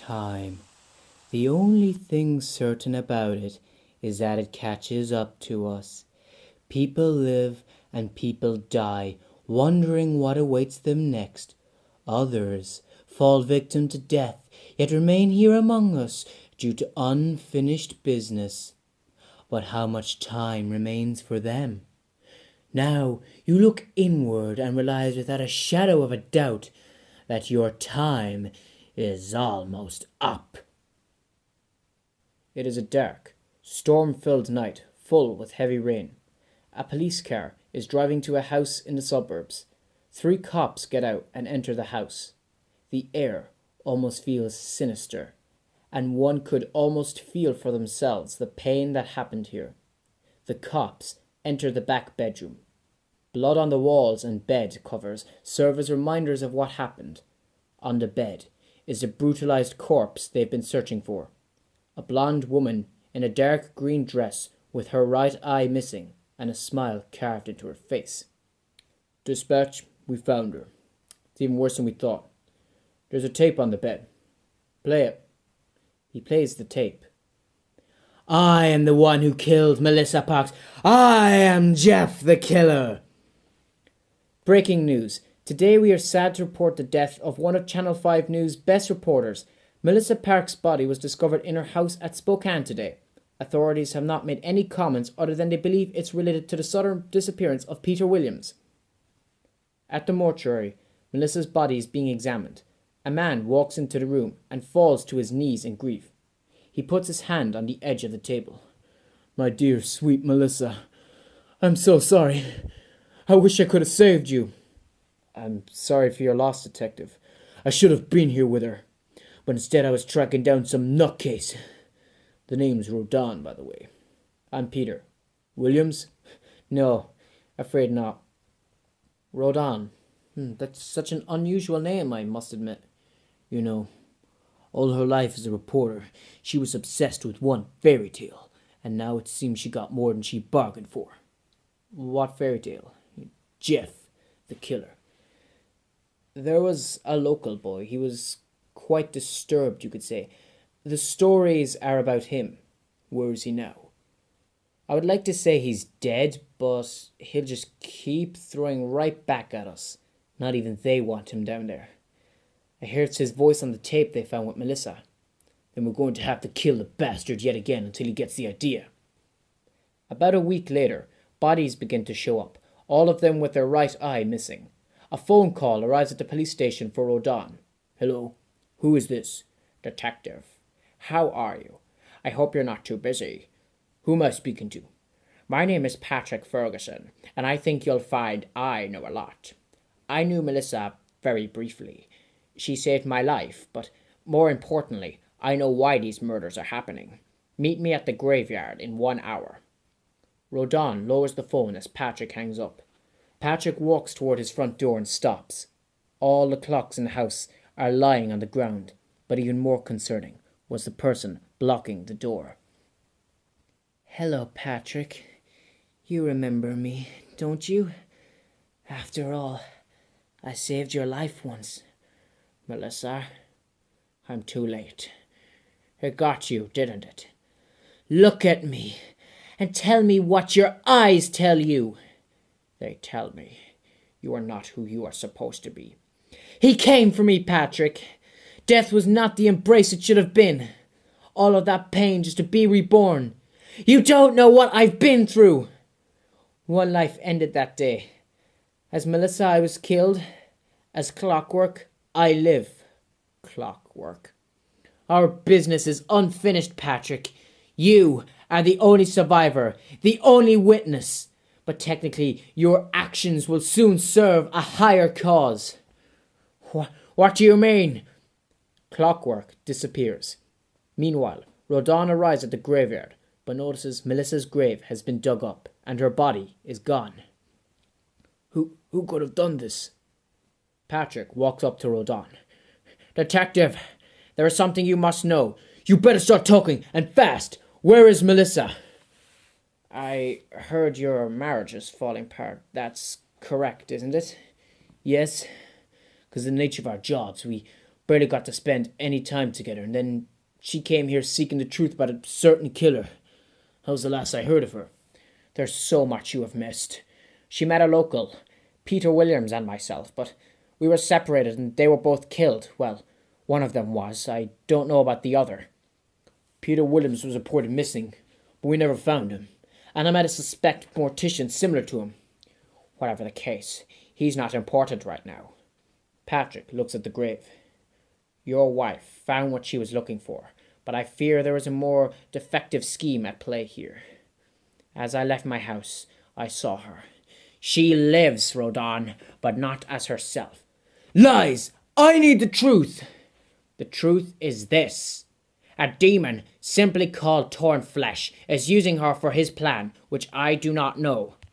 time. The only thing certain about it is that it catches up to us. People live and people die, wondering what awaits them next. Others fall victim to death, yet remain here among us due to unfinished business. But how much time remains for them? Now you look inward and realize without a shadow of a doubt that your time is almost up. It is a dark, storm-filled night, full with heavy rain. A police car is driving to a house in the suburbs. 3 cops get out and enter the house. The air almost feels sinister, and one could almost feel for themselves the pain that happened here. The cops enter the back bedroom. Blood on the walls and bed covers serve as reminders of what happened. On the bed is the brutalized corpse they've been searching for. A blonde woman in a dark green dress with her right eye missing and a smile carved into her face. Dispatch, we found her. It's even worse than we thought. There's a tape on the bed. Play it. He plays the tape. I am the one who killed Melissa Parks. I am Jeff the Killer. Breaking news. Today we are sad to report the death of one of Channel 5 News' best reporters. Melissa Parks' body was discovered in her house at Spokane today. Authorities have not made any comments other than they believe it's related to the sudden disappearance of Peter Williams. At the mortuary, Melissa's body is being examined. A man walks into the room and falls to his knees in grief. He puts his hand on the edge of the table. My dear, sweet Melissa, I'm so sorry. I wish I could have saved you. I'm sorry for your loss, Detective. I should have been here with her, but instead I was tracking down some nutcase. The name's Rodin, by the way. I'm Peter. Williams? No, afraid not. Rodin. That's such an unusual name, I must admit. You know, all her life as a reporter, she was obsessed with one fairy tale, and now it seems she got more than she bargained for. What fairy tale? Jeff, the Killer. There was a local boy. He was quite disturbed, you could say. The stories are about him. Where is he now? I would like to say he's dead, but he'll just keep throwing right back at us. Not even they want him down there. I hear it's his voice on the tape they found with Melissa. Then we're going to have to kill the bastard yet again until he gets the idea. About a week later, bodies begin to show up, all of them with their right eye missing. A phone call arrives at the police station for Rodin. Hello, who is this? Detective. How are you? I hope you're not too busy. Who am I speaking to? My name is Patrick Ferguson, and I think you'll find I know a lot. I knew Melissa very briefly. She saved my life, but more importantly, I know why these murders are happening. Meet me at the graveyard in 1 hour. Rodin lowers the phone as Patrick hangs up. Patrick walks toward his front door and stops. All the clocks in the house are lying on the ground, but even more concerning was the person blocking the door. Hello, Patrick. You remember me, don't you? After all, I saved your life once. Melissa, I'm too late. It got you, didn't it? Look at me and tell me what your eyes tell you. They tell me you are not who you are supposed to be. He came for me, Patrick. Death was not the embrace it should have been. All of that pain just to be reborn. You don't know what I've been through. One life ended that day. As Melissa, I was killed. As clockwork, I live. Clockwork. Our business is unfinished, Patrick. You are the only survivor, the only witness. But technically, your actions will soon serve a higher cause. What do you mean? Clockwork disappears. Meanwhile, Rodin arrives at the graveyard, but notices Melissa's grave has been dug up, and her body is gone. Who could have done this? Patrick walks up to Rodin. Detective, there is something you must know. You better start talking, and fast. Where is Melissa? I heard your marriage is falling apart. That's correct, isn't it? Yes, because of the nature of our jobs, we Barely got to spend any time together, and then she came here seeking the truth about a certain killer. That was the last I heard of her. There's so much you have missed. She met a local, Peter Williams and myself, but we were separated and they were both killed. Well, one of them was. I don't know about the other. Peter Williams was reported missing, but we never found him. And I met a suspect mortician similar to him. Whatever the case, he's not important right now. Patrick looks at the grave. Your wife found what she was looking for, but I fear there is a more defective scheme at play here. As I left my house, I saw her. She lives, Rodin, but not as herself. Lies! I need the truth! The truth is this. A demon, simply called Torn Flesh, is using her for his plan, which I do not know.